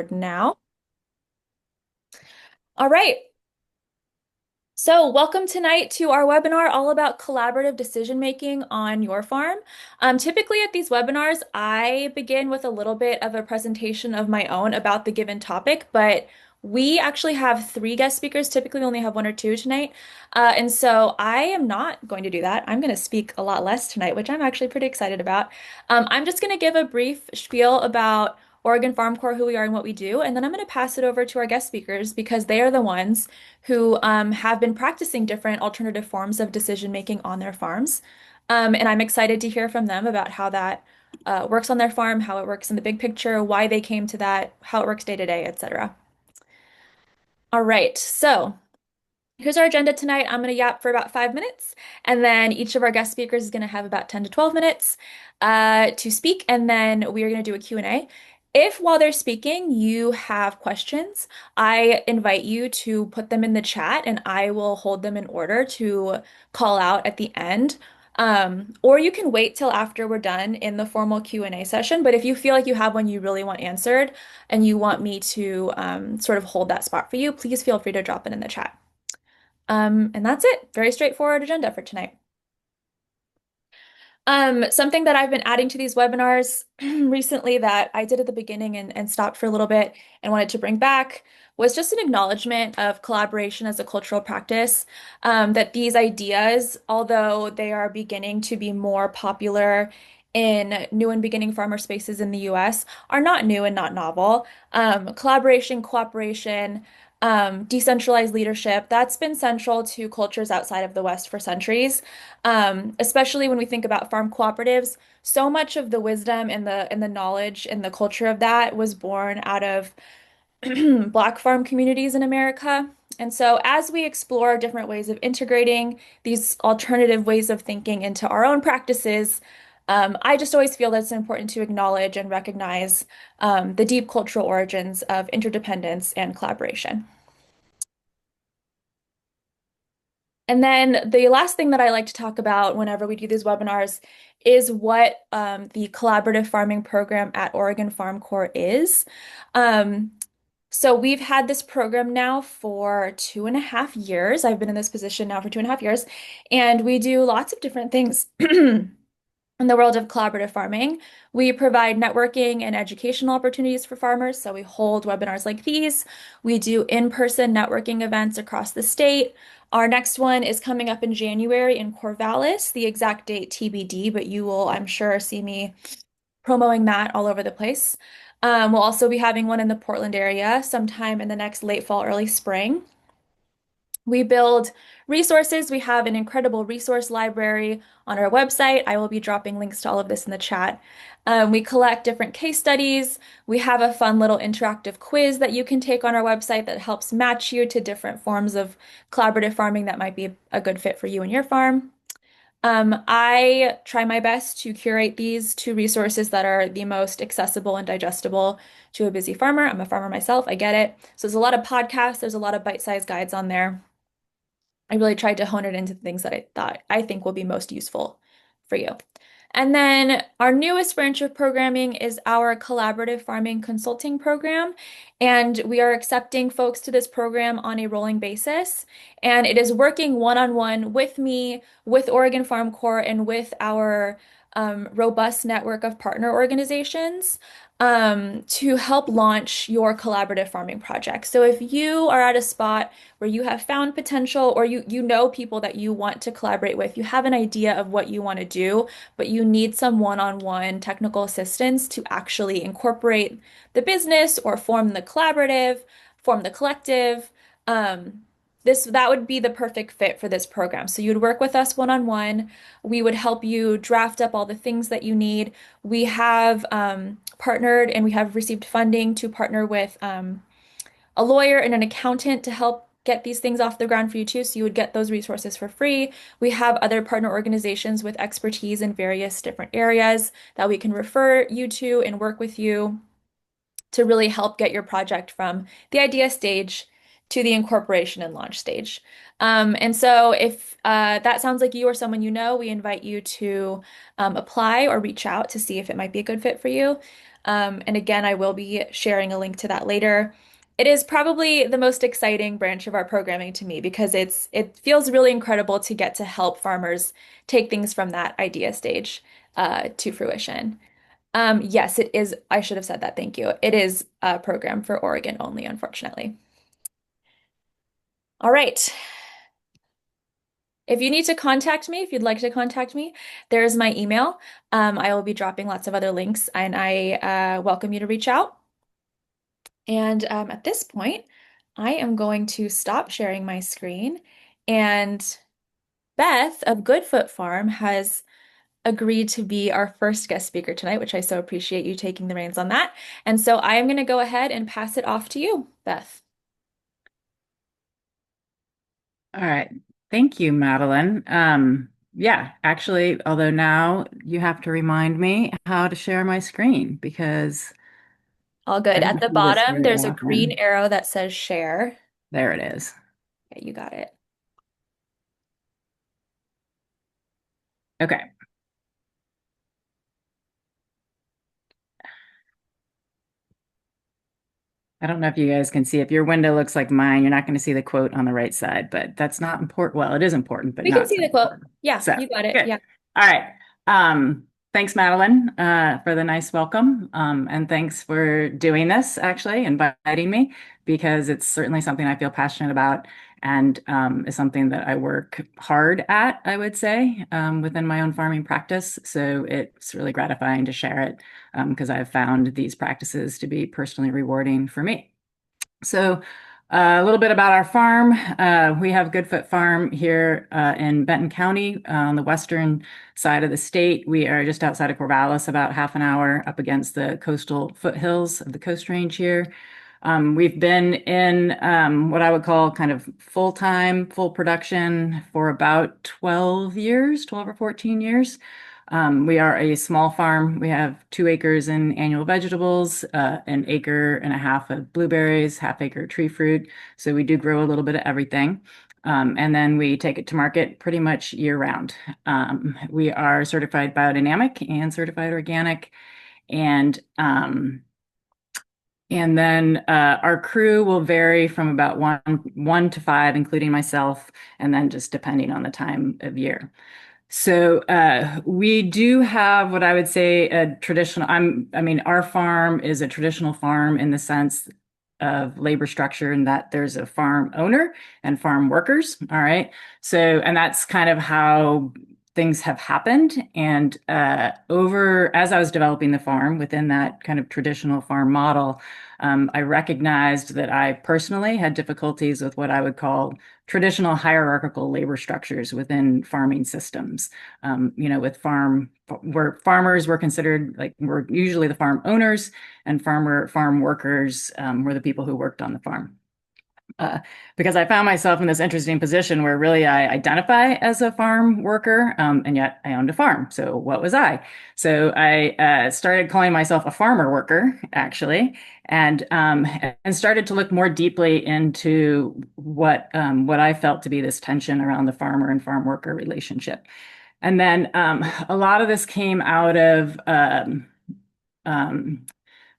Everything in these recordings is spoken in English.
Now. All right. So, welcome tonight to our webinar all about collaborative decision making on your farm. Typically, at these webinars, I begin with a little bit of a presentation of my own about the given topic, but we actually have three guest speakers. Typically, we only have one or two tonight. And so, I am not going to do that. I'm going to speak a lot less tonight, which I'm actually pretty excited about. I'm just going to give a brief spiel about Oregon Farm Corps, who we are and what we do, and then I'm going to pass it over to our guest speakers because they are the ones who have been practicing different alternative forms of decision making on their farms. And I'm excited to hear from them about how that works on their farm, how it works in the big picture, why they came to that, how it works day to day, etc. All right, so here's our agenda tonight. I'm going to yap for about 5 minutes, and then each of our guest speakers is going to have about 10 to 12 minutes to speak, and then we are going to do a Q&A. If while they're speaking you have questions, I invite you to put them in the chat, and I will hold them in order to call out at the end. Or you can wait till after we're done in the formal Q&A session, but if you feel like you have one you really want answered and you want me to sort of hold that spot for you, please feel free to drop it in the chat. And that's it. Very straightforward agenda for tonight. Something that I've been adding to these webinars recently that I did at the beginning and stopped for a little bit and wanted to bring back was just an acknowledgement of collaboration as a cultural practice. That these ideas, although they are beginning to be more popular in new and beginning farmer spaces in the US, are not new and not novel. Collaboration, cooperation, decentralized leadership, that's been central to cultures outside of the West for centuries. Especially when we think about farm cooperatives, so much of the wisdom and the knowledge and the culture of that was born out of Black farm communities in America. And so, as we explore different ways of integrating these alternative ways of thinking into our own practices, I just always feel that it's important to acknowledge and recognize the deep cultural origins of interdependence and collaboration. And then the last thing that I like to talk about whenever we do these webinars is what the collaborative farming program at Oregon Farm Corps is. Um, so we've had this program now for 2.5 years. I've been in this position now for 2.5 years, and we do lots of different things in the world of collaborative farming. We provide networking and educational opportunities for farmers. So we hold webinars like these. We do in-person networking events across the state. Our next one is coming up in January in Corvallis, the exact date TBD, but you will, I'm sure, see me promoting that all over the place. We'll also be having one in the Portland area sometime in the next late fall, early spring. We build resources. We have an incredible resource library on our website. I will be dropping links to all of this in the chat. We collect different case studies. We have a fun little interactive quiz that you can take on our website that helps match you to different forms of collaborative farming that might be a good fit for you and your farm. I try my best to curate these two resources that are the most accessible and digestible to a busy farmer. I'm a farmer myself, I get it. So there's a lot of podcasts, there's a lot of bite-sized guides on there. I really tried to hone it into the things that I think will be most useful for you. And then our newest branch of programming is our collaborative farming consulting program. And we are accepting folks to this program on a rolling basis. And it is working one-on-one with me, with Oregon Farm Corps, and with our robust network of partner organizations to help launch your collaborative farming project. So if you are at a spot where you have found potential or you know people that you want to collaborate with, you have an idea of what you want to do, but you need some one-on-one technical assistance to actually incorporate the business or form the collaborative, form the collective. That would be the perfect fit for this program. So you'd work with us one-on-one. We would help you draft up all the things that you need. We have partnered and we have received funding to partner with a lawyer and an accountant to help get these things off the ground for you too. So you would get those resources for free. We have other partner organizations with expertise in various different areas that we can refer you to and work with you to really help get your project from the idea stage to the incorporation and launch stage. And so if that sounds like you or someone you know, we invite you to apply or reach out to see if it might be a good fit for you. And again, I will be sharing a link to that later. It is probably the most exciting branch of our programming to me because it feels really incredible to get to help farmers take things from that idea stage to fruition. Yes, it is. I should have said that. Thank you. It is a program for Oregon only, unfortunately. All right. If you need to contact me, if you'd like to contact me, there's my email. I will be dropping lots of other links, and I welcome you to reach out. And at this point, I am going to stop sharing my screen. And Beth of Goodfoot Farm has agreed to be our first guest speaker tonight, which I so appreciate you taking the reins on that. And so I am going to go ahead and pass it off to you, Beth. All right. Thank you, Madeline. Yeah, actually, although now you have to remind me how to share my screen because All I good. At don't the do this bottom, very there's a green often. arrow that says share. There it is. Okay, you got it. Okay. I don't know if you guys can see. If your window looks like mine, you're not going to see the quote on the right side, but that's not important. Well, it is important, but We can not see so the quote. important. Yeah, So you got it. good. Yeah. All right. Thanks, Madeline, for the nice welcome. And thanks for doing this, actually, inviting me, because it's certainly something I feel passionate about and is something that I work hard at, I would say, within my own farming practice. So it's really gratifying to share it because I've found these practices to be personally rewarding for me. So, a little bit about our farm. We have Goodfoot Farm here in Benton County on the western side of the state. We are just outside of Corvallis, about half an hour up against the coastal foothills of the Coast Range here. We've been in what I would call kind of full-time, full production for about 12 years, 12 or 14 years. We are a small farm. We have 2 acres in annual vegetables, an acre and a half of blueberries, half acre tree fruit. So we do grow a little bit of everything. And then we take it to market pretty much year round. We are certified biodynamic and certified organic. And and then our crew will vary from about one to five, including myself, and then just depending on the time of year. So we do have what I would say a traditional. I mean, our farm is a traditional farm in the sense of labor structure, and that there's a farm owner and farm workers. All right. So, and that's kind of how things have happened. And over as I was developing the farm within that kind of traditional farm model, I recognized that I personally had difficulties with what I would call traditional hierarchical labor structures within farming systems. With where farmers were considered like were usually the farm owners, and farm workers were the people who worked on the farm. Uh, because I found myself in this interesting position where really I identify as a farm worker, and yet I owned a farm. So what was I? So I started calling myself a farmer worker, actually, and started to look more deeply into what I felt to be this tension around the farmer and farm worker relationship. And then a lot of this came out of um,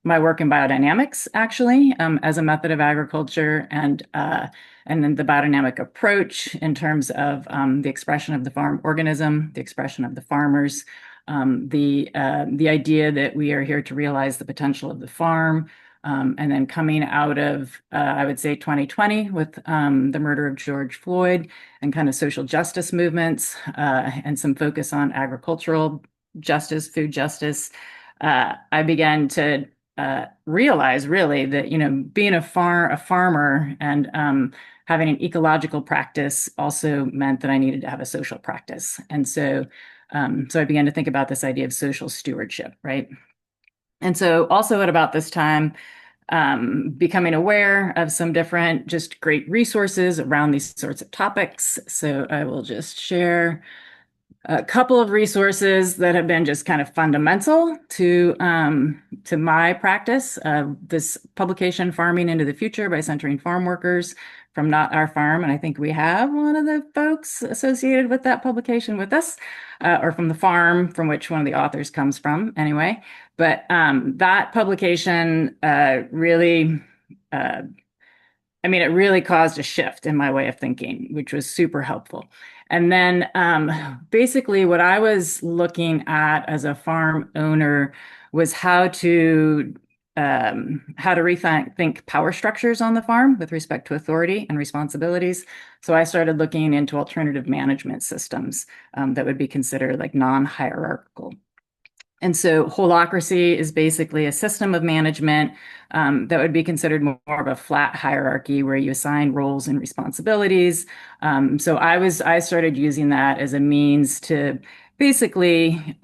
my work in biodynamics, actually, as a method of agriculture, and then the biodynamic approach in terms of the expression of the farm organism, the expression of the farmers, the idea that we are here to realize the potential of the farm. And then coming out of, I would say, 2020 with the murder of George Floyd and kind of social justice movements and some focus on agricultural justice, food justice, I began to realize really that being a farmer and having an ecological practice also meant that I needed to have a social practice, and so I began to think about this idea of social stewardship, right? And so also at about this time, becoming aware of some different just great resources around these sorts of topics. So I will just share. a couple of resources that have been just kind of fundamental to my practice. This publication, Farming into the Future by Centering Farm Workers from Not Our Farm. And I think we have one of the folks associated with that publication with us, or from the farm from which one of the authors comes from, anyway. But that publication really uh, I mean, it really caused a shift in my way of thinking, which was super helpful. And then basically, what I was looking at as a farm owner was how to rethink think power structures on the farm with respect to authority and responsibilities. So I started looking into alternative management systems that would be considered like non-hierarchical. And so holacracy is basically a system of management that would be considered more of a flat hierarchy where you assign roles and responsibilities. So I started using that as a means to basically,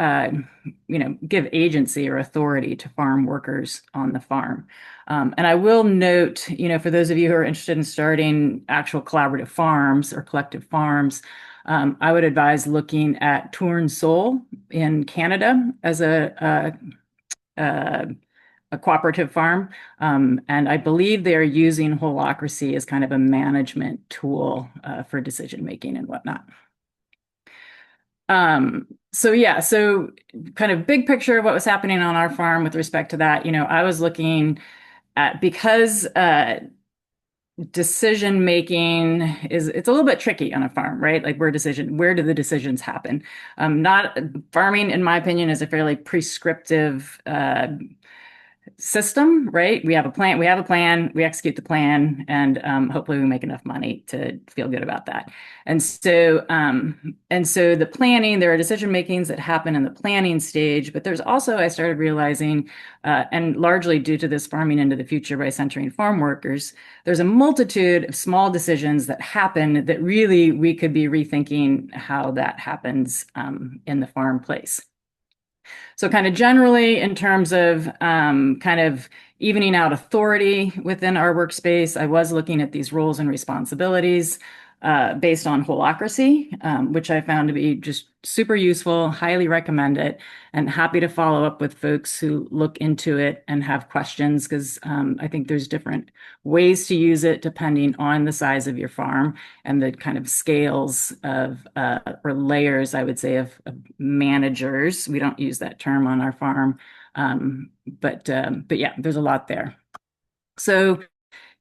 give agency or authority to farm workers on the farm. And I will note, for those of you who are interested in starting actual collaborative farms or collective farms, I would advise looking at Tourne Sol in Canada as a, a cooperative farm. And I believe they're using holacracy as kind of a management tool for decision making and whatnot. So yeah, so kind of big picture of what was happening on our farm with respect to that, I was looking at because decision making it's a little bit tricky on a farm, right? Like where do the decisions happen? Not farming, in my opinion, is a fairly prescriptive system, right? We have a plan, we execute the plan, and hopefully we make enough money to feel good about that. And so the planning, there are decision makings that happen in the planning stage, but there's also, I started realizing, and largely due to this Farming into the Future by Centering Farm Workers, there's a multitude of small decisions that happen that really we could be rethinking how that happens in the farm place. So kind of generally in terms of kind of evening out authority within our workspace, I was looking at these roles and responsibilities based on holacracy, which I found to be just super useful, highly recommend it, and happy to follow up with folks who look into it and have questions because I think there's different ways to use it depending on the size of your farm and the kind of scales of or layers, I would say, of managers. We don't use that term on our farm, but yeah, there's a lot there. So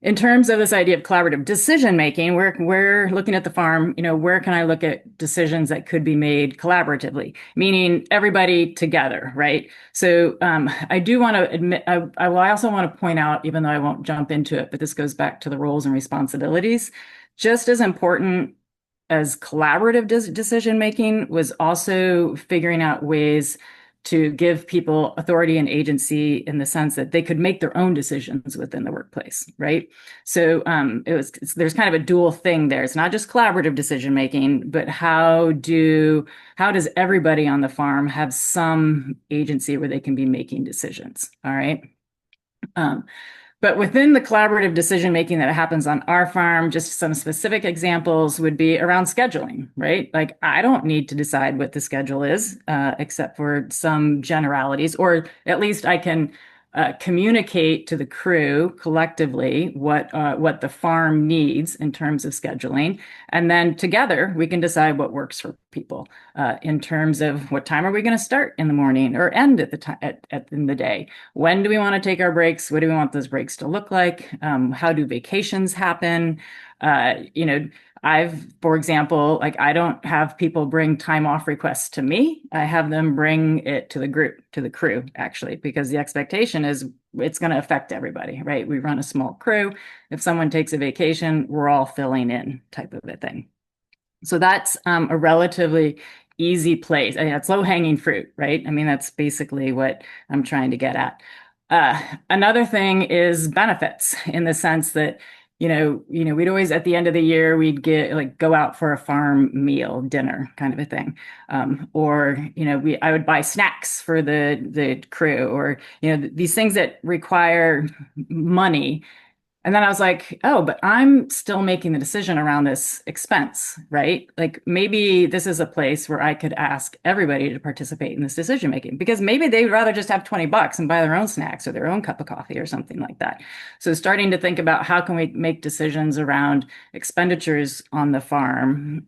in terms of this idea of collaborative decision making, we're looking at the farm, where can I look at decisions that could be made collaboratively, meaning everybody together, right? So I do want to admit, I also want to point out, even though I won't jump into it, but this goes back to the roles and responsibilities. Just as important as collaborative decision making was also figuring out ways to give people authority and agency in the sense that they could make their own decisions within the workplace, right? So there's kind of a dual thing there. It's not just collaborative decision making, but how does everybody on the farm have some agency where they can be making decisions? All right. But within the collaborative decision making that happens on our farm, just some specific examples would be around scheduling, right? Like I don't need to decide what the schedule is, except for some generalities, or at least I can communicate to the crew collectively what the farm needs in terms of scheduling, and then together we can decide what works for people in terms of what time are we going to start in the morning or end at the time in the day. When do we want to take our breaks? What do we want those breaks to look like? How do vacations happen? You know, for example, like I don't have people bring time off requests to me. I have them bring it to the group, to the crew, actually, because the expectation is it's going to affect everybody, right? We run a small crew. If someone takes a vacation, we're all filling in type of a thing. So that's a relatively easy place. I mean, that's low-hanging fruit, right? I mean, that's basically what I'm trying to get at. Another thing is benefits in the sense that, we'd always at the end of the year we'd get like go out for a farm meal, dinner kind of a thing, or I would buy snacks for the crew, or these things that require money And then I was like, oh, but I'm still making the decision around this expense, right? Like maybe this is a place where I could ask everybody to participate in this decision making because maybe they'd rather just have 20 bucks and buy their own snacks or their own cup of coffee or something like that. So starting to think about how can we make decisions around expenditures on the farm,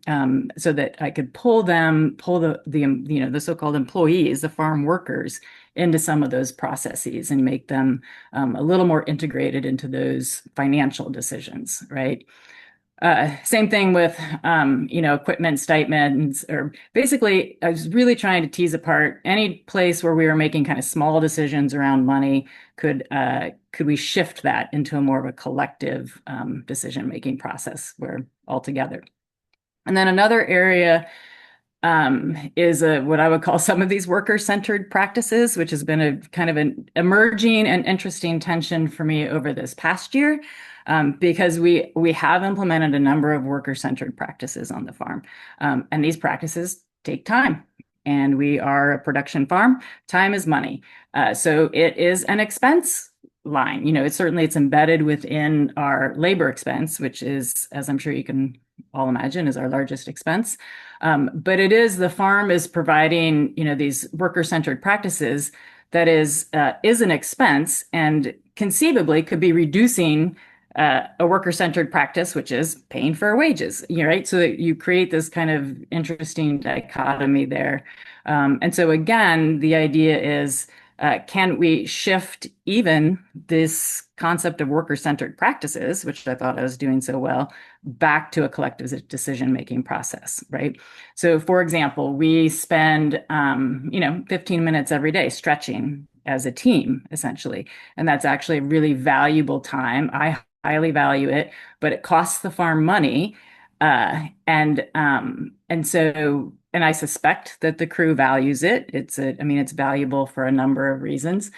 so that I could pull the so-called employees, the farm workers, into some of those processes and make them a little more integrated into those financial decisions, right? Same thing with, equipment stipends, or basically, I was really trying to tease apart any place where we were making kind of small decisions around money. Could we shift that into a more of a collective decision-making process where all together? And then another area is what I would call some of these worker-centered practices, which has been a kind of an emerging and interesting tension for me over this past year, because we have implemented a number of worker-centered practices on the farm, and these practices take time. And we are a production farm. Time is money, so it is an expense line. It's embedded within our labor expense, which is, as I'm sure you can all imagine, is our largest expense. But the farm is providing, these worker-centered practices that is an expense and conceivably could be reducing a worker-centered practice, which is paying for wages, right? So that you create this kind of interesting dichotomy there. And so again, the idea is, can we shift even this concept of worker-centered practices, which I thought I was doing so well, back to a collective decision-making process, right? So, for example, we spend, 15 minutes every day stretching as a team, essentially, and that's actually a really valuable time. I highly value it, but it costs the farm money, and I suspect that the crew values it. It's valuable for a number of reasons.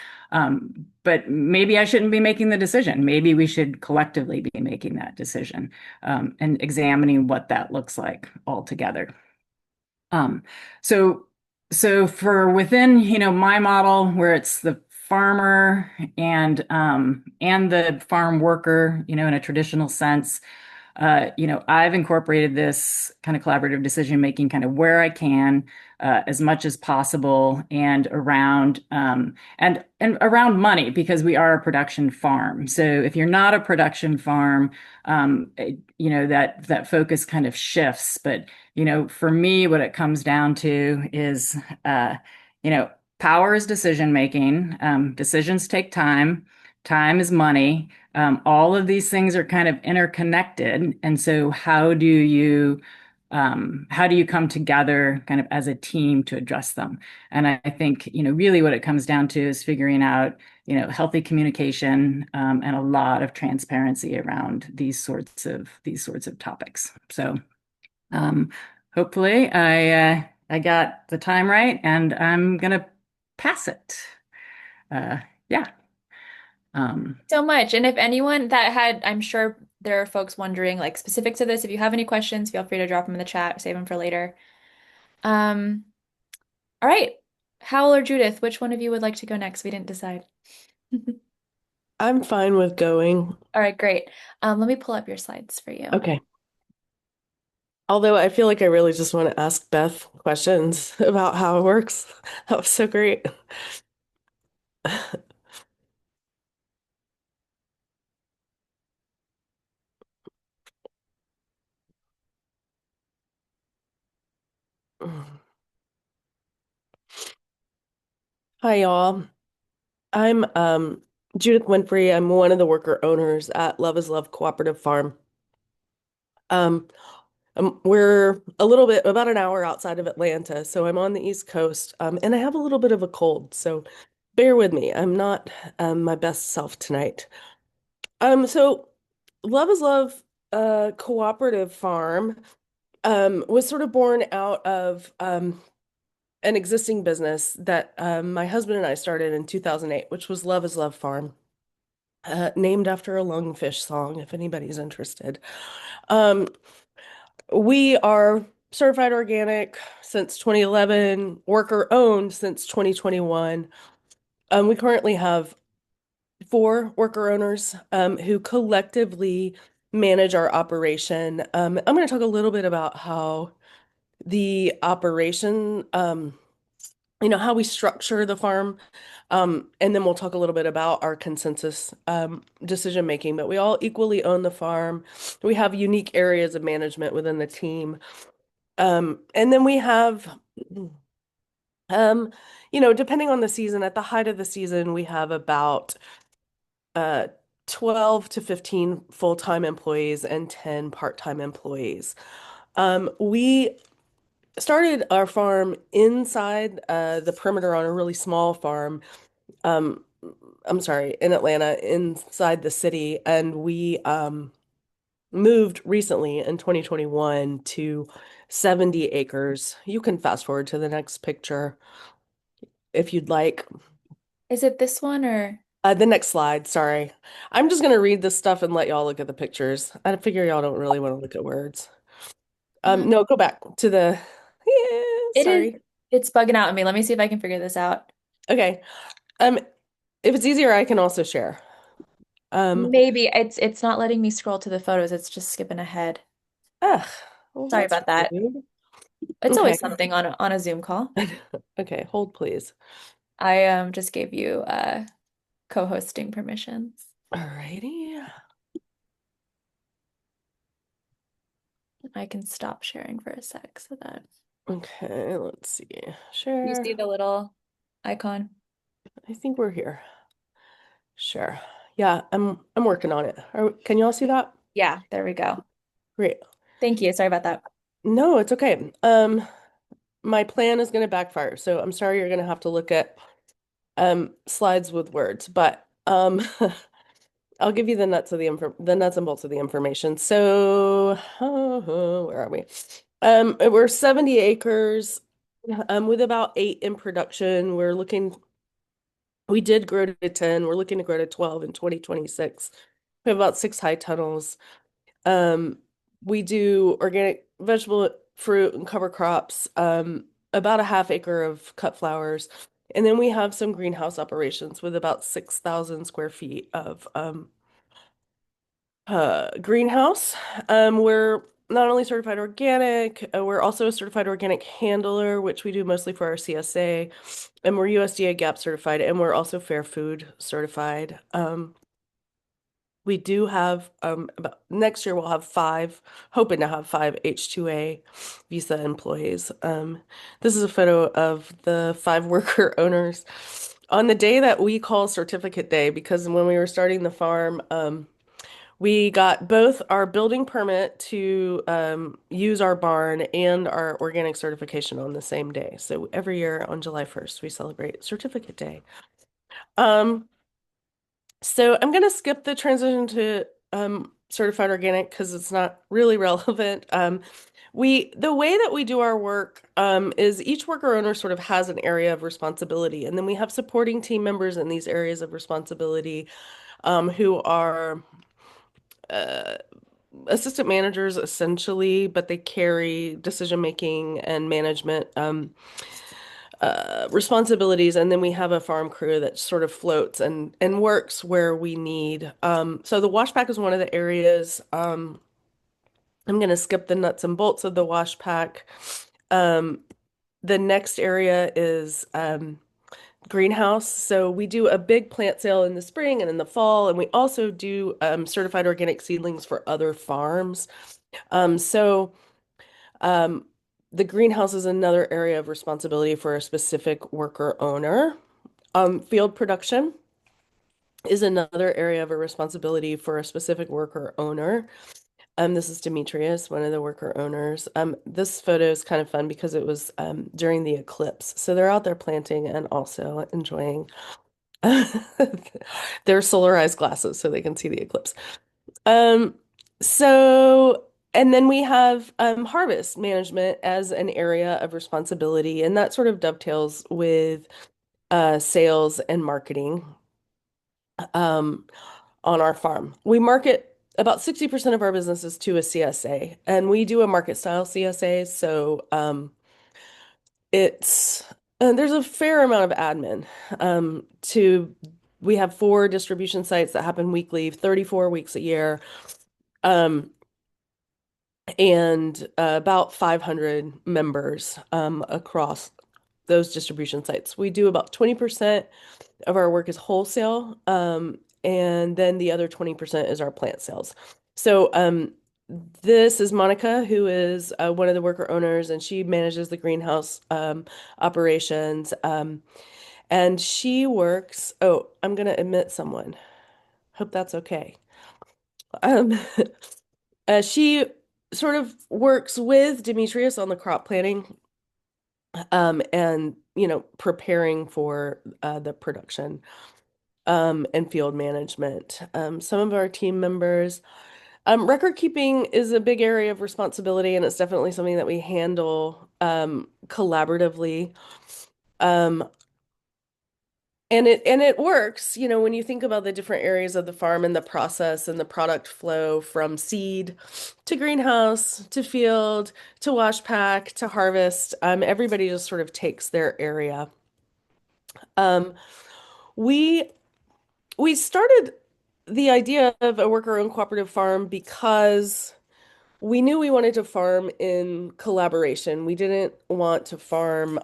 But maybe I shouldn't be making the decision. Maybe we should collectively be making that decision, and examining what that looks like altogether. Um, so, so for within, my model where it's the farmer and the farm worker, in a traditional sense, I've incorporated this kind of collaborative decision making kind of where I can, as much as possible, and around money, because we are a production farm. So if you're not a production farm, that focus kind of shifts. But for me, what it comes down to is, you know, power is decision making. Decisions take time. Time is money. All of these things are kind of interconnected. And so how do you come together kind of as a team to address them? And I think, really what it comes down to is figuring out, healthy communication, and a lot of transparency around these sorts of topics. So, um, hopefully I got the time right, and I'm gonna pass it. Uh, yeah. Um, So much. And if anyone that had, I'm sure there are folks wondering like specific to this. If you have any questions, feel free to drop them in the chat, save them for later. Um, all right. Howell or Judith, which one of you would like to go next? We didn't decide. I'm fine with going. All right, great. Let me pull up your slides for you. Okay. Although I feel like I really just want to ask Beth questions about how it works. That was so great. Hi, y'all. I'm Judith Winfrey. I'm one of the worker owners at Love is Love Cooperative Farm. Um, we're a little bit about an hour outside of Atlanta, so I'm on the East Coast, and I have a little bit of a cold, so bear with me. I'm not my best self tonight. So Love is Love Cooperative Farm was sort of born out of an existing business that my husband and I started in 2008, which was Love is Love Farm, named after a Lungfish song, if anybody's interested. Um, we are certified organic since 2011, worker owned since 2021. We currently have four worker owners who collectively manage our operation. I'm going to talk a little bit about how the operation, how we structure the farm. And then we'll talk a little bit about our consensus decision making. But we all equally own the farm. We have unique areas of management within the team. And then we have, um, depending on the season, at the height of the season, we have about uh, 12 to 15 full-time employees and 10 part-time employees. We started our farm inside the perimeter on a really small farm. Um, I'm sorry, in Atlanta, inside the city, and we moved recently in 2021 to 70 acres. You can fast forward to the next picture if you'd like. Is it this one or? The next slide, sorry. I'm just going to read this stuff and let y'all look at the pictures. I figure y'all don't really want to look at words. Uh, No, go back to the, yeah, it is, sorry. it's bugging out on me. Let me see if I can figure this out. Okay. Um, if it's easier, I can also share. Um, Maybe it's not letting me scroll to the photos. It's just skipping ahead. ugh, well, Sorry that's about that. rude. It's Okay. always something on a Zoom call. Okay, hold please. I just gave you co-hosting permissions. Alrighty. I can stop sharing for a sec so that Okay, let's see. you see Share. the little icon. I think we're here. Share. Yeah, I'm working on it. Can you all see that? Yeah, there we go. Great. Thank you. Sorry about that. No, it's okay. My plan is going to backfire, so I'm sorry you're going to have to look at slides with words, but I'll give you the nuts and bolts of the information. So, where are we? We're 70 acres, with about 8 in production. We did grow to 10. We're looking to grow to 12 in 2026. We have about 6 high tunnels. Um, we do organic vegetable, fruit, and cover crops, about a half acre of cut flowers. And then we have some greenhouse operations with about 6,000 square feet of greenhouse. We're not only certified organic, we're also a certified organic handler, which we do mostly for our CSA, and we're USDA GAP certified, and we're also Fair Food certified. We do have about next year we'll have hoping to have 5 H-2A visa employees. This is a photo of the 5 worker owners on the day that we call Certificate Day, because when we were starting the farm, we got both our building permit to use our barn and our organic certification on the same day. So every year on July 1st, we celebrate Certificate Day. Um, so I'm going to skip the transition to certified organic because it's not really relevant. The way that we do our work is each worker owner sort of has an area of responsibility, and then we have supporting team members in these areas of responsibility who are uh, assistant managers essentially, but they carry decision making and management responsibilities. And then we have a farm crew that sort of floats and works where we need. So the wash pack is one of the areas. I'm going to skip the nuts and bolts of the wash pack. Um, the next area is greenhouse. So we do a big plant sale in the spring and in the fall, and we also do certified organic seedlings for other farms. So um, the greenhouse is another area of responsibility for a specific worker owner. Field production is another area of a responsibility for a specific worker owner. This is Demetrius, one of the worker owners. This photo is kind of fun because it was during the eclipse. So they're out there planting and also enjoying their solarized glasses so they can see the eclipse. Um, so, and then we have harvest management as an area of responsibility, and that sort of dovetails with sales and marketing um, on our farm. We market about 60% of our business is to a CSA, and we do a market style CSA. So it's there's a fair amount of admin to We have four distribution sites that happen weekly, 34 weeks a year, um, and about 500 members across those distribution sites. We do about 20% of our work is wholesale, and then the other 20% is our plant sales. So, this is Monica, who is one of the worker owners, and she manages the greenhouse operations. And she works, oh, I'm going to admit someone. Hope that's okay. Um, she sort of works with Demetrius on the crop planning, and, preparing for the production and field management. Some of our team members, record keeping is a big area of responsibility, and it's definitely something that we handle collaboratively. Um, and it works, when you think about the different areas of the farm and the process and the product flow from seed to greenhouse to field to wash pack to harvest. Everybody just sort of takes their area. Um, we we started the idea of a worker-owned cooperative farm because we knew we wanted to farm in collaboration. We didn't want to farm,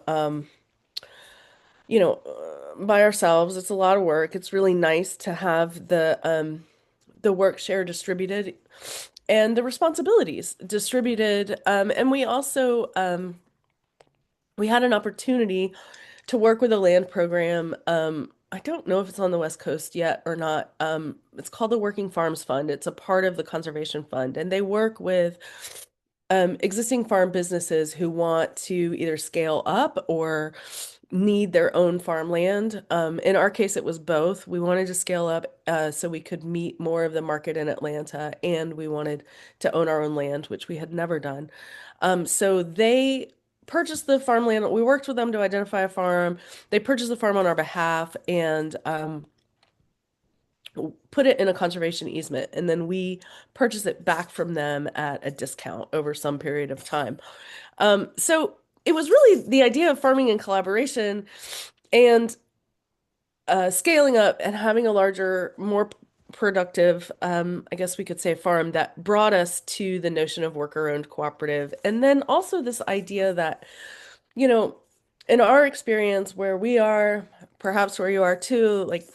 by ourselves. It's a lot of work. It's really nice to have the work share distributed and the responsibilities distributed. And we also we had an opportunity to work with a land program. I don't know if it's on the West Coast yet or not. It's called the Working Farms Fund. It's a part of the Conservation Fund, and they work with existing farm businesses who want to either scale up or need their own farmland. In our case, it was both. We wanted to scale up so we could meet more of the market in Atlanta, and we wanted to own our own land, which we had never done. So they purchased the farmland. We worked with them to identify a farm. They purchased the farm on our behalf and put it in a conservation easement, and then we purchase it back from them at a discount over some period of time. So it was really the idea of farming in collaboration and scaling up and having a larger, more productive, I guess we could say, farm that brought us to the notion of worker-owned cooperative. And then also this idea that, you know, in our experience where we are, perhaps where you are too, like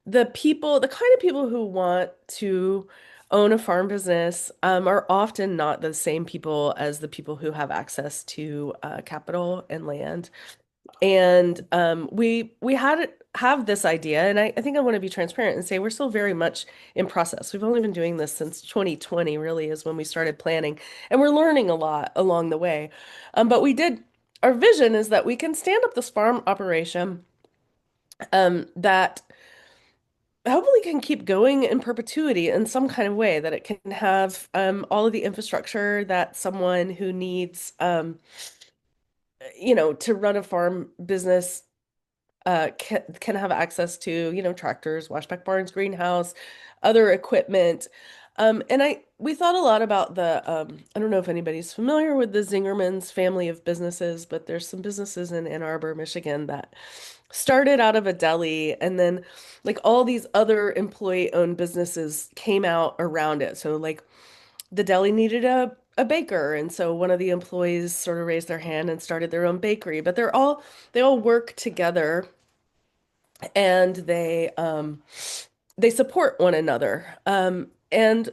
the kind of people who want to own a farm business are often not the same people as the people who have access to capital and land. And we have this idea, and I think I want to be transparent and say we're still very much in process. We've only been doing this since 2020, really, is when we started planning, and we're learning a lot along the way. But our vision is that we can stand up this farm operation that hopefully can keep going in perpetuity in some kind of way, that it can have all of the infrastructure that someone who needs, to run a farm business can have access to, tractors, washback barns, greenhouse, other equipment. And we thought a lot about I don't know if anybody's familiar with the Zingerman's family of businesses, but there's some businesses in Ann Arbor, Michigan that started out of a deli, and then like all these other employee-owned businesses came out around it. So like the deli needed a baker, and so one of the employees sort of raised their hand and started their own bakery. But they all work together, and they support one another. And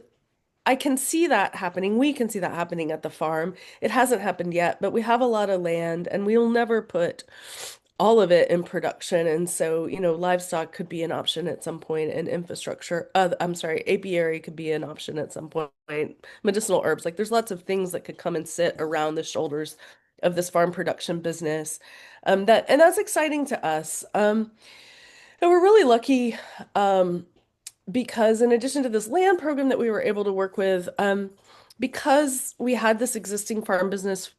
I can see that happening. We can see that happening at the farm. It hasn't happened yet, but we have a lot of land, and we'll never put all of it in production. And so, livestock could be an option at some point, and infrastructure, I'm sorry, apiary could be an option at some point, medicinal herbs. Like there's lots of things that could come and sit around the shoulders of this farm production business. And that's exciting to us. And we're really lucky, because in addition to this land program that we were able to work with, because we had this existing farm business,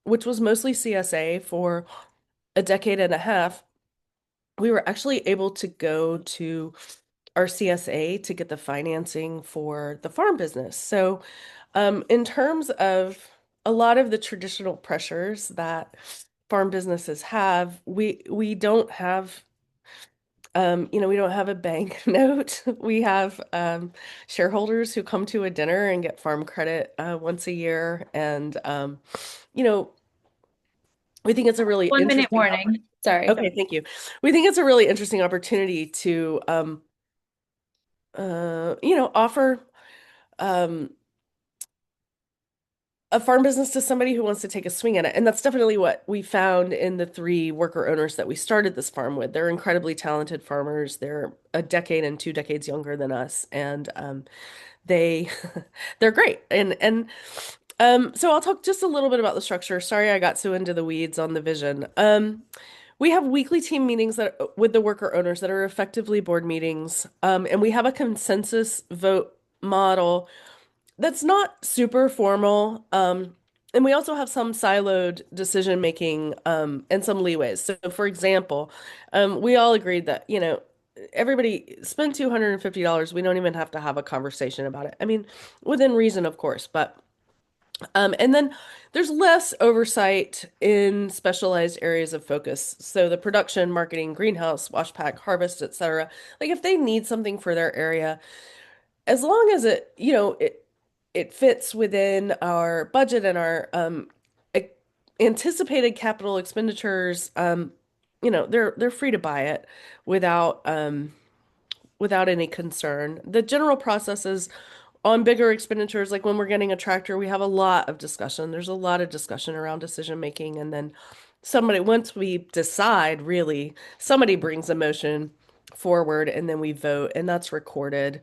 which was mostly CSA for a decade and a half, we were actually able to go to our CSA to get the financing for the farm business. So, in terms of a lot of the traditional pressures that farm businesses have, we don't have we don't have a bank note. We have shareholders who come to a dinner and get farm credit once a year. And, you know, we think it's a really 1 minute interesting warning. Sorry. Okay, thank you. We think it's a really interesting opportunity to, offer um, a farm business to somebody who wants to take a swing at it. And that's definitely what we found in the three worker owners that we started this farm with. They're incredibly talented farmers. They're a decade and 2 decades younger than us, and they they're great. And so I'll talk just a little bit about the structure. Sorry, I got so into the weeds on the vision. We have weekly team meetings that with the worker owners that are effectively board meetings, and we have a consensus vote model that's not super formal. And we also have some siloed decision making and some leeways. So, for example, we all agreed that, everybody spend $250. We don't even have to have a conversation about it. I mean, within reason, of course, but and then there's less oversight in specialized areas of focus. So the production, marketing, greenhouse, wash pack, harvest, etc. Like if they need something for their area, as long as it fits within our budget and our e- anticipated capital expenditures, they're free to buy it without without any concern. The general processes on bigger expenditures, like when we're getting a tractor, we have a lot of discussion. There's a lot of discussion around decision making, and then once we decide, really, somebody brings a motion forward, and then we vote, and that's recorded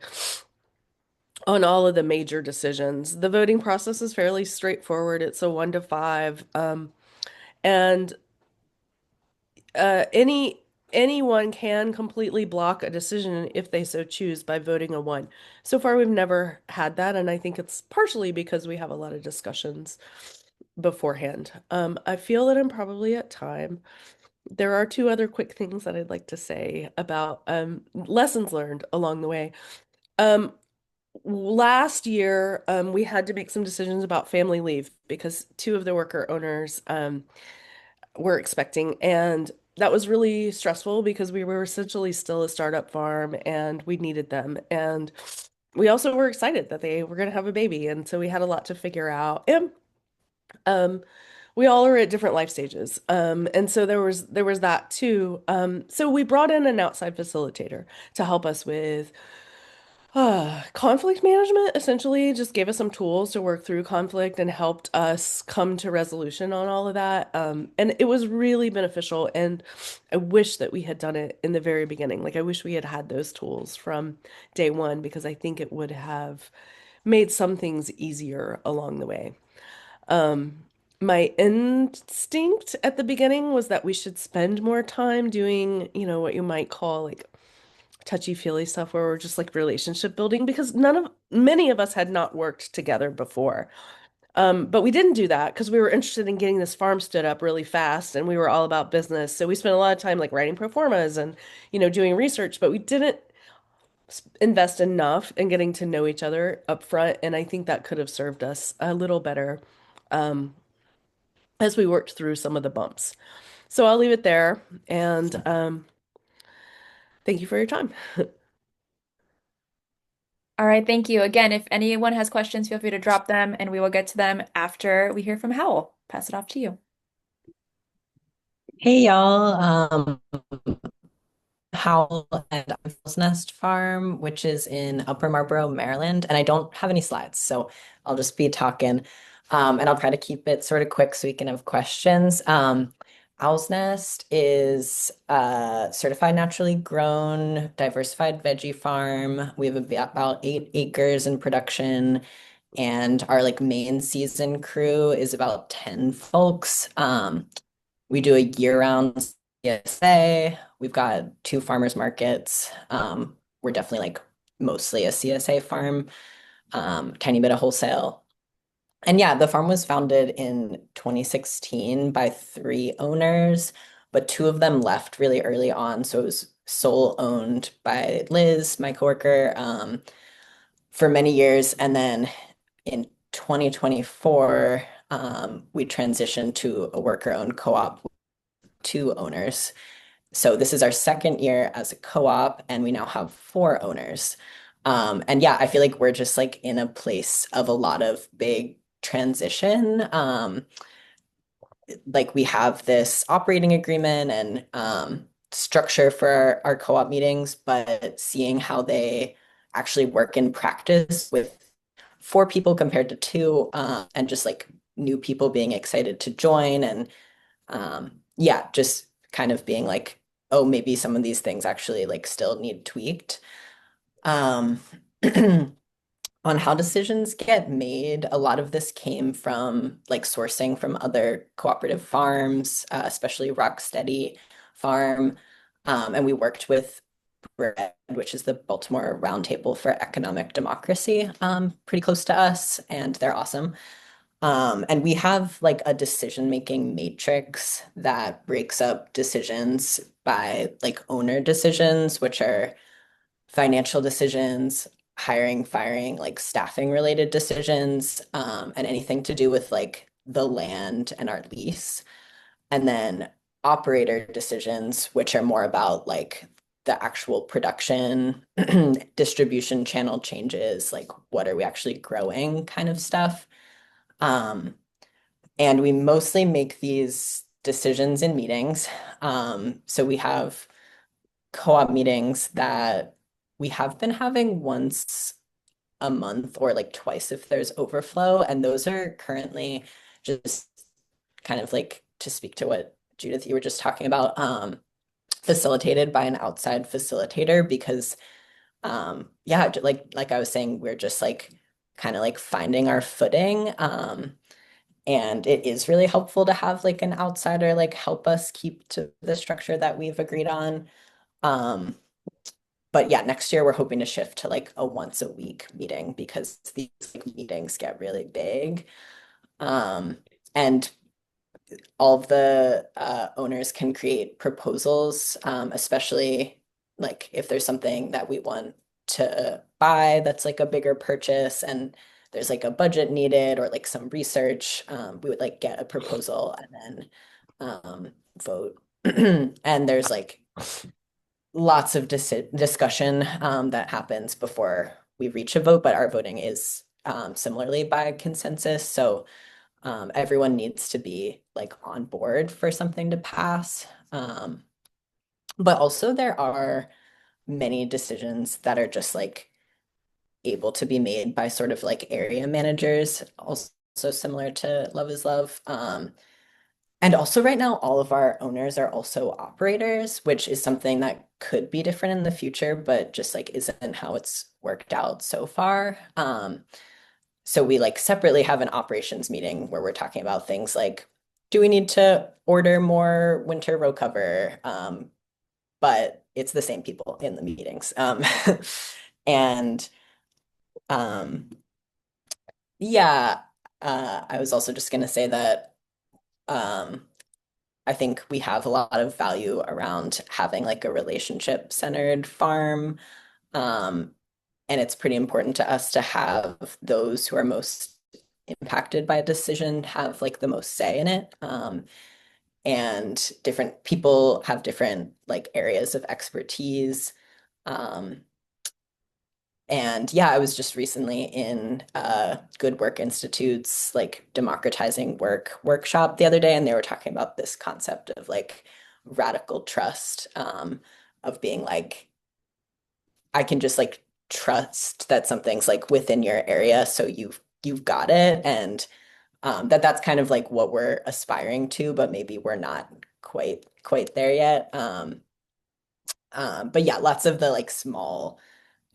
on all of the major decisions. The voting process is fairly straightforward. It's a 1 to 5. And anyone can completely block a decision if they so choose by voting a 1. So far, we've never had that, and I think it's partially because we have a lot of discussions beforehand. I feel that I'm probably at time. There are two other quick things that I'd like to say about lessons learned along the way. Um, Last year, we had to make some decisions about family leave because two of the worker owners were expecting, and that was really stressful because we were essentially still a startup farm and we needed them. And we also were excited that they were going to have a baby, and so we had a lot to figure out. And um, we all are at different life stages. And so there was that too. So we brought in an outside facilitator to help us with conflict management. Essentially just gave us some tools to work through conflict and helped us come to resolution on all of that. And it was really beneficial. And I wish that we had done it in the very beginning. Like I wish we had had those tools from day one because I think it would have made some things easier along the way. Um, my instinct at the beginning was that we should spend more time doing, what you might call like touchy-feely stuff where we're just like relationship building because many of us had not worked together before. But we didn't do that because we were interested in getting this farm stood up really fast and we were all about business. So we spent a lot of time like writing pro formas and, doing research, but we didn't invest enough in getting to know each other up front. And I think that could have served us a little better um, as we worked through some of the bumps. So I'll leave it there and thank you for your time. All right, thank you. Again, if anyone has questions, feel free to drop them and we will get to them after we hear from Howell. Pass it off to you. Hey y'all, Howell and Owl's Nest Farm, which is in Upper Marlboro, Maryland, and I don't have any slides, so I'll just be talking, and I'll try to keep it sort of quick so we can have questions. Owl's Nest is a certified naturally grown, diversified veggie farm. We have about 8 acres in production, and our like main season crew is about 10 folks. We do a year-round CSA. We've got 2 farmers markets. We're definitely like mostly a CSA farm, tiny bit of wholesale. And yeah, the farm was founded in 2016 by 3 owners, but 2 of them left really early on. So it was sole owned by Liz, my coworker, for many years. And then in 2024, we transitioned to a worker-owned co-op, 2 owners. So this is our second year as a co-op, and we now have 4 owners. And yeah, I feel like we're just like in a place of a lot of big transition. Like we have this operating agreement and structure for our co-op meetings, but seeing how they actually work in practice with 4 people compared to 2, and just like new people being excited to join and yeah, just kind of being like, oh, maybe some of these things actually like still need tweaked. Um, on how decisions get made, a lot of this came from like sourcing from other cooperative farms, especially Rocksteady Farm. And we worked with BREAD, which is the Baltimore Roundtable for Economic Democracy, pretty close to us, and they're awesome. And we have like a decision-making matrix that breaks up decisions by like owner decisions, which are financial decisions, hiring, firing, like staffing related decisions, and anything to do with like the land and our lease. And then operator decisions, which are more about like the actual production, distribution channel changes, like what are we actually growing kind of stuff. Um, and we mostly make these decisions in meetings. So we have co-op meetings that we have been having once a month or like twice if there's overflow. And those are currently just kind of like to speak to what Judith, you were just talking about, facilitated by an outside facilitator because yeah, like I was saying, we're just like kind of like finding our footing. And it is really helpful to have like an outsider like help us keep to the structure that we've agreed on. Um, but yeah, next year we're hoping to shift to like a once a week meeting because these like meetings get really big. Um, and all of the owners can create proposals, especially like if there's something that we want to buy that's like a bigger purchase and there's like a budget needed or like some research, we would like get a proposal and then vote. And there's like lots of discussion that happens before we reach a vote, but our voting is similarly by consensus. So everyone needs to be like on board for something to pass. But also there are many decisions that are just like able to be made by sort of like area managers, also similar to Love is Love. And also right now, all of our owners are also operators, which is something that could be different in the future, but just like isn't how it's worked out so far. So we like separately have an operations meeting where we're talking about things like, do we need to order more winter row cover? But it's the same people in the meetings. And um, yeah, I was also just gonna say that um, I think we have a lot of value around having like a relationship centered farm. Um, and it's pretty important to us to have those who are most impacted by a decision have like the most say in it. And different people have different like areas of expertise. Um, and yeah, I was just recently in Good Work Institute's like democratizing work workshop the other day, and they were talking about this concept of like radical trust, of being like, I can just like trust that something's like within your area, so you've got it, and that's kind of like what we're aspiring to, but maybe we're not quite there yet. But yeah, lots of the like small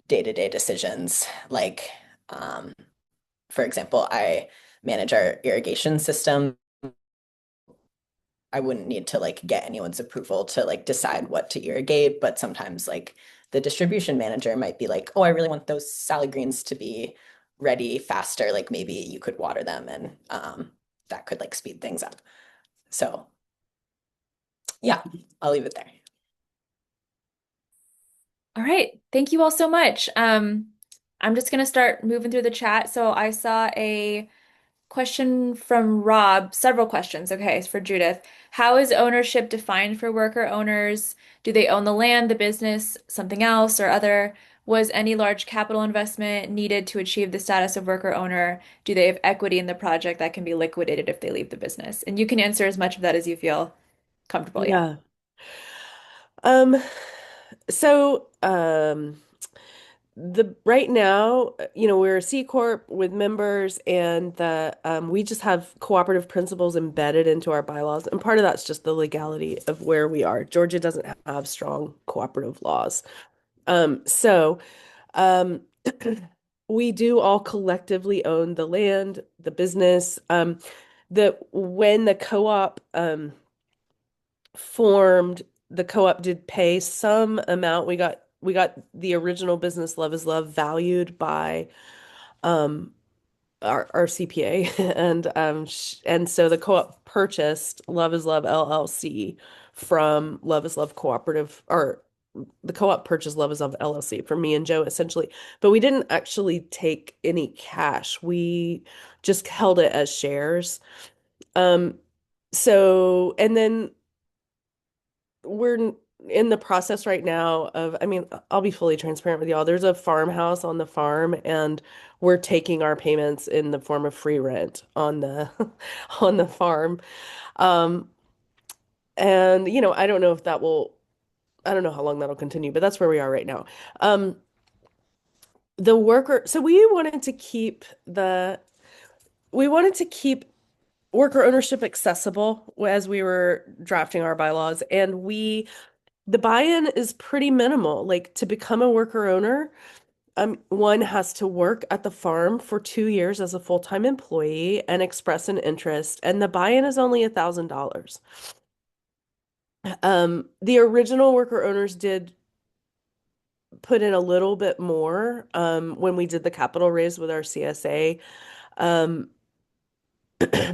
day-to-day decisions, like for example, I manage our irrigation system. I wouldn't need to like get anyone's approval to like decide what to irrigate, but sometimes like the distribution manager might be like, oh, I really want those salad greens to be ready faster. Like maybe you could water them and that could like speed things up. So yeah, I'll leave it there. All right. Thank you all so much. I'm just going to start moving through the chat. So I saw question from Rob, several questions. Okay, it's for Judith. How is ownership defined for worker owners? Do they own the land, the business, something else, or other? Was any large capital investment needed to achieve the status of worker owner? Do they have equity in the project that can be liquidated if they leave the business? And you can answer as much of that as you feel comfortable. Yeah. Yeah. Um, so the right now, we're a C Corp with members, and the we just have cooperative principles embedded into our bylaws, and part of that's just the legality of where we are. Georgia doesn't have strong cooperative laws. So um we do all collectively own the land, the business. The when the co-op formed, the co-op did pay some amount. We got the original business Love is Love valued by um our CPA and so the co-op purchased Love is Love LLC from Love is Love Cooperative, or the co-op purchased Love is Love LLC from me and Joe essentially, but we didn't actually take any cash. We just held it as shares. Um so and then we're in the process right now of, I mean, I'll be fully transparent with y'all. There's a farmhouse on the farm, and we're taking our payments in the form of free rent on the on the farm. Um, and I don't know if that will, I don't know how long that'll continue, but that's where we are right now. Um, the worker, so we wanted to keep worker ownership accessible as we were drafting our bylaws, and the buy-in is pretty minimal. Like, to become a worker owner, one has to work at the farm for 2 years as a full-time employee and express an interest, and the buy-in is only $1,000. The original worker owners did put in a little bit more when we did the capital raise with our CSA. Um,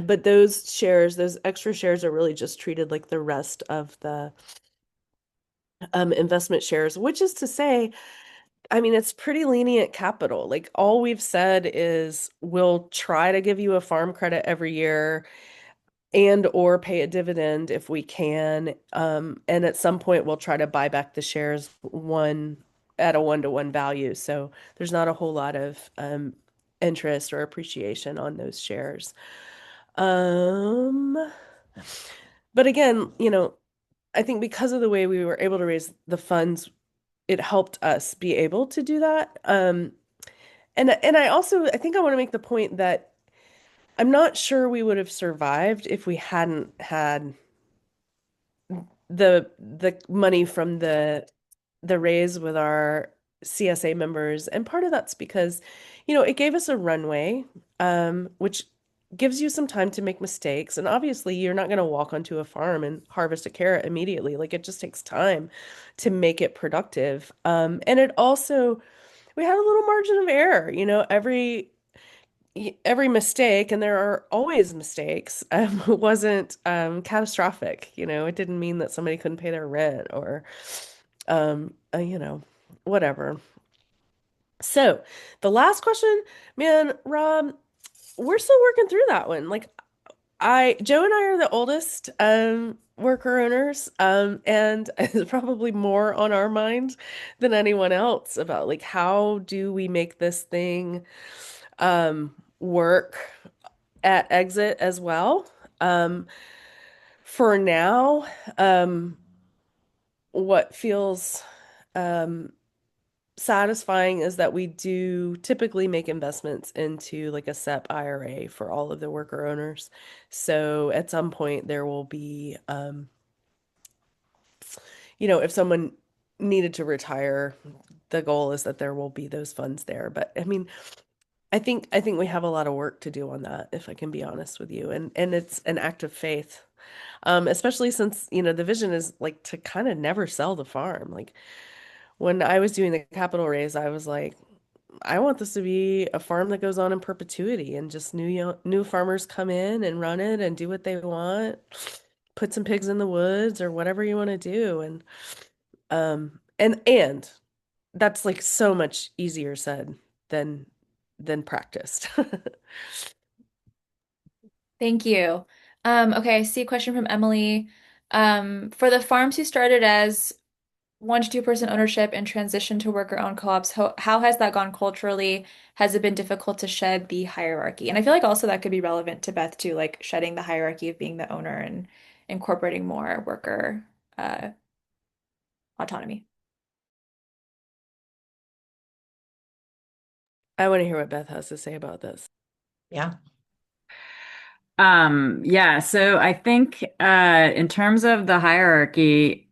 but those extra shares are really just treated like the rest of the investment shares, which is to say, I mean, it's pretty lenient capital. Like, all we've said is we'll try to give you a farm credit every year and or pay a dividend if we can. And at some point we'll try to buy back the shares one at a 1-to-1 value. So there's not a whole lot of interest or appreciation on those shares. Um, but again, I think because of the way we were able to raise the funds, it helped us be able to do that. And I think I want to make the point that I'm not sure we would have survived if we hadn't had the money from the raise with our CSA members. And part of that's because, it gave us a runway, which gives you some time to make mistakes. And obviously, you're not going to walk onto a farm and harvest a carrot immediately. Like, it just takes time to make it productive. And it also, we had a little margin of error, every mistake, and there are always mistakes, wasn't catastrophic. It didn't mean that somebody couldn't pay their rent or whatever. So the last question, man, Rob, we're still working through that one. Like, Joe and I are the oldest worker owners, and it's probably more on our mind than anyone else about, like, how do we make this thing work at exit as well. Um, for now, what feels um, satisfying is that we do typically make investments into like a SEP IRA for all of the worker owners. So at some point there will be, if someone needed to retire, the goal is that there will be those funds there. But I mean, I think we have a lot of work to do on that, if I can be honest with you. And it's an act of faith. Especially since, the vision is like to kind of never sell the farm. Like, when I was doing the capital raise, I was like, I want this to be a farm that goes on in perpetuity, and just new farmers come in and run it and do what they want, put some pigs in the woods or whatever you want to do. And that's like so much easier said than practiced. Thank you. Okay, I see a question from Emily. For the farms who started as 1 to 2% ownership and transition to worker-owned co-ops, how has that gone culturally? Has it been difficult to shed the hierarchy? And I feel like also that could be relevant to Beth too, like shedding the hierarchy of being the owner and incorporating more worker uh, autonomy. I want to hear what Beth has to say about this. Yeah. Yeah, so I think in terms of the hierarchy,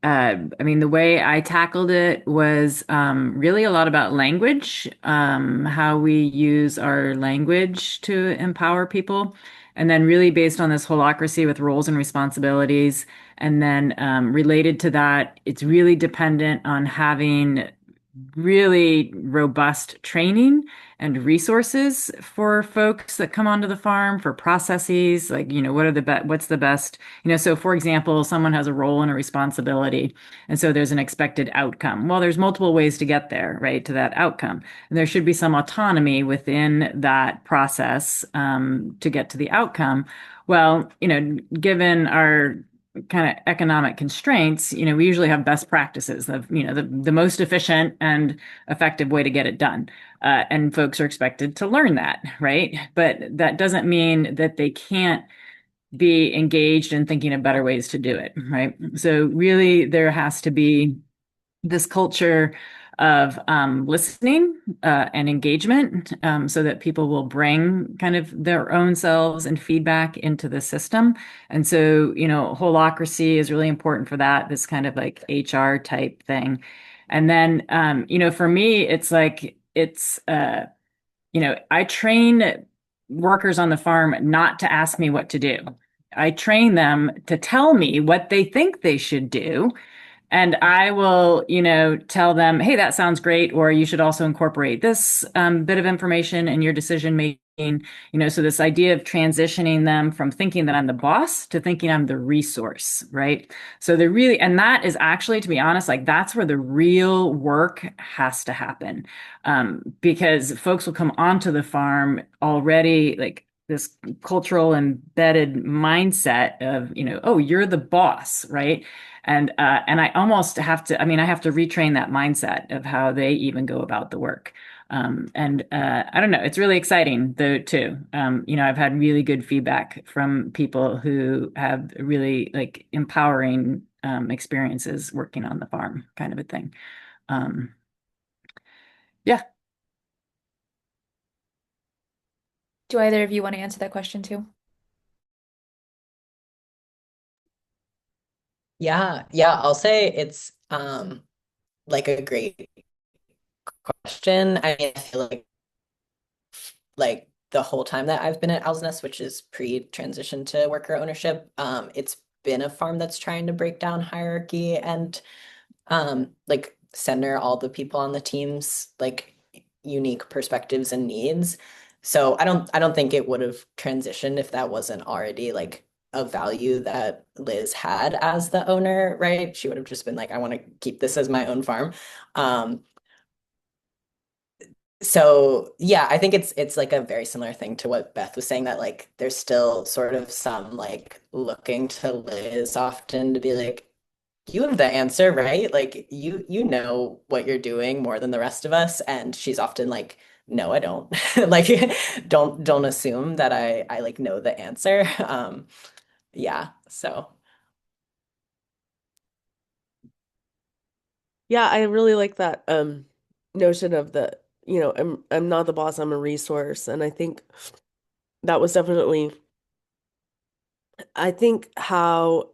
I mean, the way I tackled it was really a lot about language, how we use our language to empower people, and then really based on this holacracy with roles and responsibilities. And then related to that, it's really dependent on having really robust training and resources for folks that come onto the farm for processes like what's the best, so for example, someone has a role and a responsibility, and so there's an expected outcome. Well, there's multiple ways to get there, right, to that outcome, and there should be some autonomy within that process to get to the outcome. Well, given our kind of economic constraints, we usually have best practices of, the most efficient and effective way to get it done. And folks are expected to learn that, right? But that doesn't mean that they can't be engaged in thinking of better ways to do it, right? So really there has to be this culture of listening and engagement so that people will bring kind of their own selves and feedback into the system. And so, holacracy is really important for that, this kind of like HR type thing. And then, for me, it's like, I train workers on the farm not to ask me what to do. I train them to tell me what they think they should do, and I will, tell them, hey, that sounds great. Or you should also incorporate this bit of information in your decision making. So this idea of transitioning them from thinking that I'm the boss to thinking I'm the resource, right? So and that is actually, to be honest, like that's where the real work has to happen. Because folks will come onto the farm already like this cultural embedded mindset of, oh, you're the boss, right? And I almost have to, I mean, I have to retrain that mindset of how they even go about the work. And I don't know, it's really exciting though too. I've had really good feedback from people who have really like empowering experiences working on the farm, kind of a thing. Um, yeah. Do either of you want to answer that question too? Yeah, I'll say it's like a great question. I mean, I feel like the whole time that I've been at Owl's Nest, which is pre-transition to worker ownership, it's been a farm that's trying to break down hierarchy and like center all the people on the team's like unique perspectives and needs. So I don't think it would have transitioned if that wasn't already like a value that Liz had as the owner, right? She would have just been like, I want to keep this as my own farm. Um, so yeah, I think it's like a very similar thing to what Beth was saying, that like there's still sort of some like looking to Liz often to be like, you have the answer, right? Like you know what you're doing more than the rest of us. And she's often like, no, I don't. Like don't assume that I like know the answer. Yeah, so Yeah, I really like that notion of I'm not the boss, I'm a resource. And I think that was definitely I think how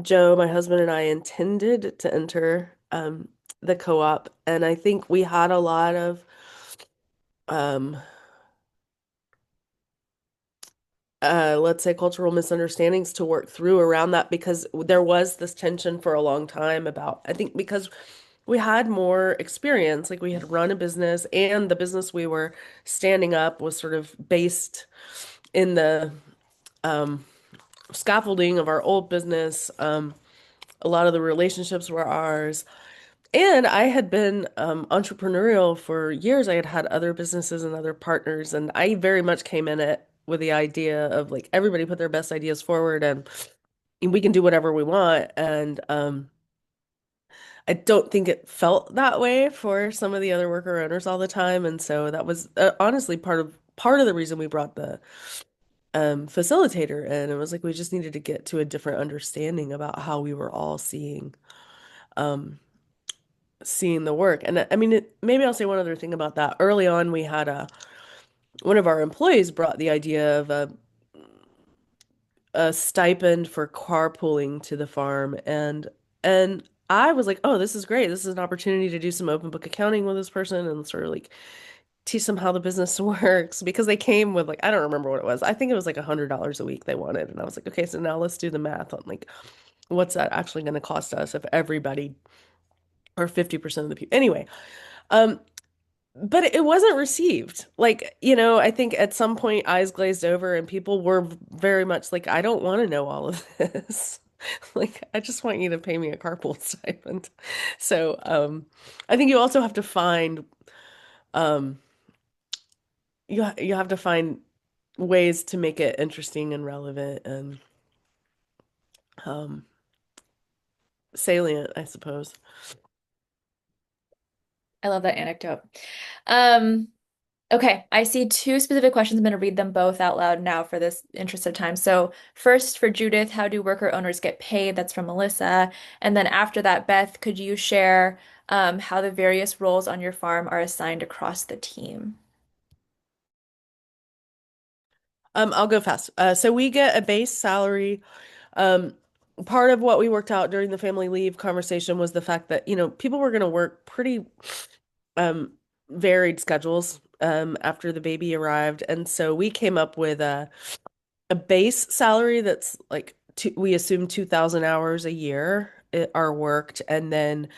Joe, my husband, and I intended to enter the co-op, and I think we had a lot of um let's say cultural misunderstandings to work through around that, because there was this tension for a long time about, I think because we had more experience, like we had run a business, and the business we were standing up was sort of based in the um, scaffolding of our old business. A lot of the relationships were ours. And I had been entrepreneurial for years. I had had other businesses and other partners, and I very much came in it with the idea of like everybody put their best ideas forward and we can do whatever we want. And I don't think it felt that way for some of the other worker owners all the time. And so that was honestly part of the reason we brought the facilitator in. It was like we just needed to get to a different understanding about how we were all um seeing the work. And I mean, maybe I'll say one other thing about that. Early on, we had one of our employees brought the idea of a stipend for carpooling to the farm, and I was like, oh, this is great. This is an opportunity to do some open book accounting with this person and sort of like teach them how the business works because they came with like I don't remember what it was. I think it was like $100 a week they wanted, and I was like, okay, so now let's do the math on like what's that actually going to cost us if everybody or 50% of the people anyway. Um, but it wasn't received. Like, I think at some point eyes glazed over and people were very much like, I don't want to know all of this. Like, I just want you to pay me a carpool stipend. So, I think you also have to find, um, you have to find ways to make it interesting and relevant and, um, salient, I suppose. I love that anecdote. Um, okay, I see two specific questions. I'm going to read them both out loud now for this interest of time. So, first for Judith, how do worker owners get paid? That's from Melissa. And then after that, Beth, could you share how the various roles on your farm are assigned across the team? I'll go fast. So we get a base salary. Um, Part of what we worked out during the family leave conversation was the fact that, people were going to work pretty um varied schedules after the baby arrived. And so we came up with a base salary that's like we assume 2,000 hours a year are worked. And then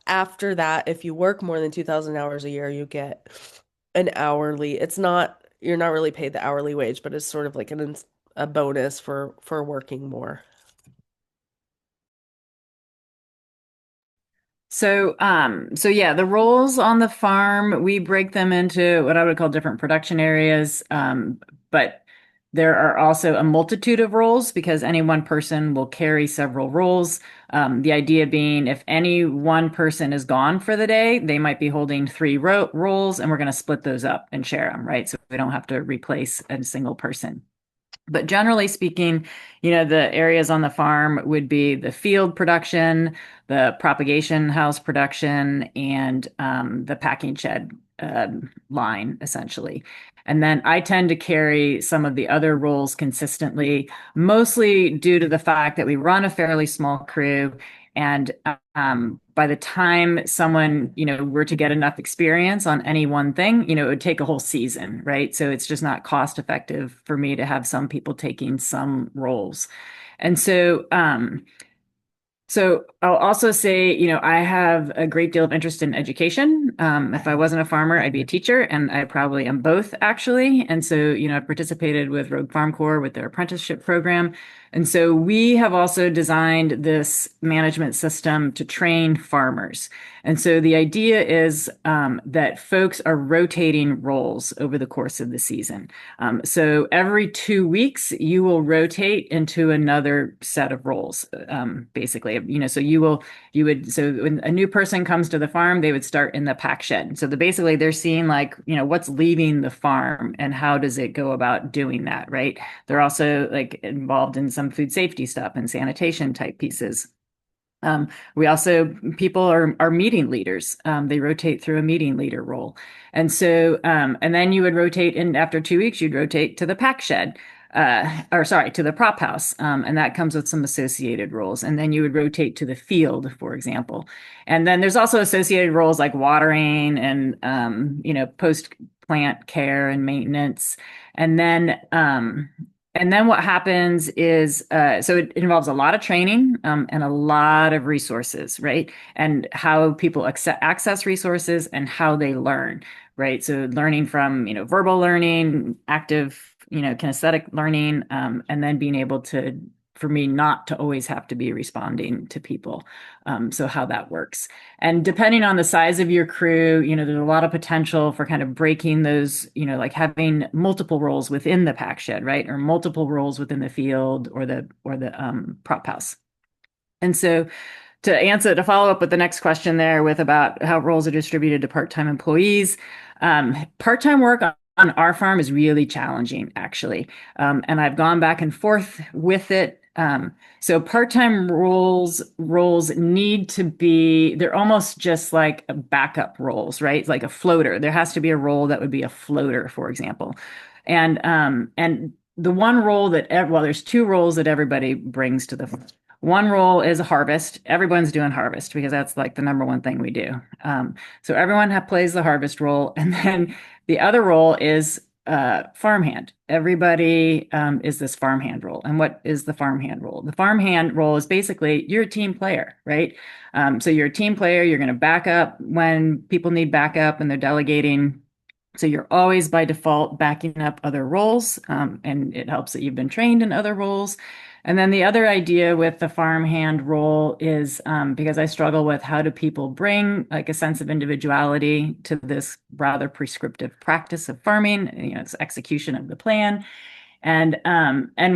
after that, if you work more than 2,000 hours a year, you get an hourly. You're not really paid the hourly wage, but it's sort of like a bonus for working more. So yeah, the roles on the farm, we break them into what I would call different production areas. But there are also a multitude of roles because any one person will carry several roles. The idea being if any one person is gone for the day, they might be holding three roles, and we're going to split those up and share them, right? So we don't have to replace a single person. But generally speaking, the areas on the farm would be the field production, the propagation house production, and the packing shed line, essentially. And then I tend to carry some of the other roles consistently, mostly due to the fact that we run a fairly small crew. And by the time someone, were to get enough experience on any one thing, it would take a whole season, right? So it's just not cost effective for me to have some people taking some roles. And so I'll also say, I have a great deal of interest in education. If I wasn't a farmer, I'd be a teacher, and I probably am both actually. And so, I participated with Rogue Farm Corps with their apprenticeship program. And so we have also designed this management system to train farmers. And so the idea is that folks are rotating roles over the course of the season. So every 2 weeks, you will rotate into another set of roles, basically. So so when a new person comes to the farm, they would start in the pack shed. So basically they're seeing like, what's leaving the farm and how does it go about doing that, right? They're also like involved in some food safety stuff and sanitation type pieces. We also, people are meeting leaders. They rotate through a meeting leader role. And so, and then you would rotate in after 2 weeks, you'd rotate to the pack shed, or sorry, to the prop house. And that comes with some associated roles. And then you would rotate to the field, for example. And then there's also associated roles like watering and, post plant care and maintenance. And then, and then what happens is, so it involves a lot of training and a lot of resources, right? And how people access resources and how they learn, right? So learning from, verbal learning, active, kinesthetic learning, and then being able to for me not to always have to be responding to people. So how that works. And depending on the size of your crew, there's a lot of potential for kind of breaking those, like having multiple roles within the pack shed, right? Or multiple roles within the field or the prop house. And so to follow up with the next question there with about how roles are distributed to part-time employees, part-time work on our farm is really challenging, actually. And I've gone back and forth with it. So part-time roles need to be, they're almost just like backup roles, right? Like a floater. There has to be a role that would be a floater, for example. And the one role well, there's two roles that everybody brings to the farm. One role is harvest. Everyone's doing harvest because that's like the number one thing we do. So everyone plays the harvest role. And then the other role is farmhand. Everybody is this farmhand role. And what is the farmhand role? The farmhand role is basically you're a team player, right? So you're a team player. You're going to back up when people need backup and they're delegating. So you're always by default backing up other roles, and it helps that you've been trained in other roles. And then the other idea with the farmhand role is because I struggle with how do people bring like a sense of individuality to this rather prescriptive practice of farming, it's execution of the plan. And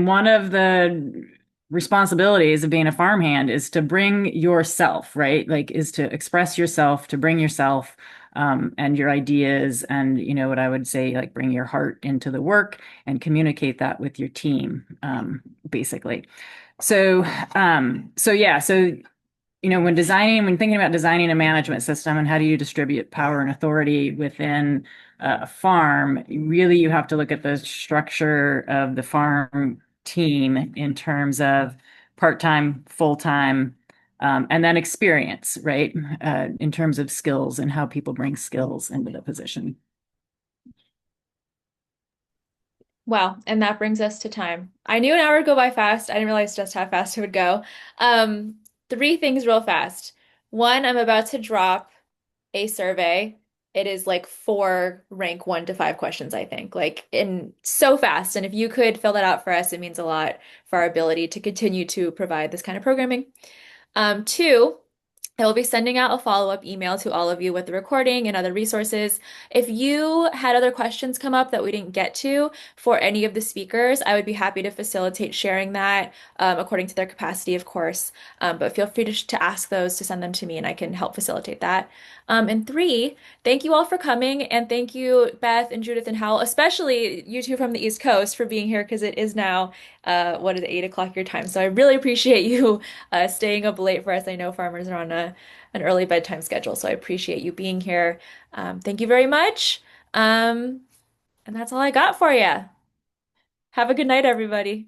one of the responsibilities of being a farmhand is to bring yourself, right? Like is to express yourself, to bring yourself and your ideas and what I would say like bring your heart into the work and communicate that with your team basically. When thinking about designing a management system and how do you distribute power and authority within a farm, really you have to look at the structure of the farm team in terms of part-time, full-time, and then experience, right? In terms of skills and how people bring skills into the position. Wow, and that brings us to time. I knew an hour would go by fast. I didn't realize just how fast it would go. Three things real fast. One, I'm about to drop a survey. It is like four rank 1 to 5 questions, I think, like in so fast. And if you could fill that out for us, it means a lot for our ability to continue to provide this kind of programming. Two, I will be sending out a follow-up email to all of you with the recording and other resources. If you had other questions come up that we didn't get to for any of the speakers, I would be happy to facilitate sharing that according to their capacity, of course. But feel free to ask those, to send them to me, and I can help facilitate that. And three, thank you all for coming, and thank you, Beth and Judith and Hal, especially you two from the East Coast for being here because it is now, 8 o'clock your time. So I really appreciate you staying up late for us. I know farmers are on an early bedtime schedule, so I appreciate you being here. Thank you very much. And that's all I got for you. Have a good night, everybody.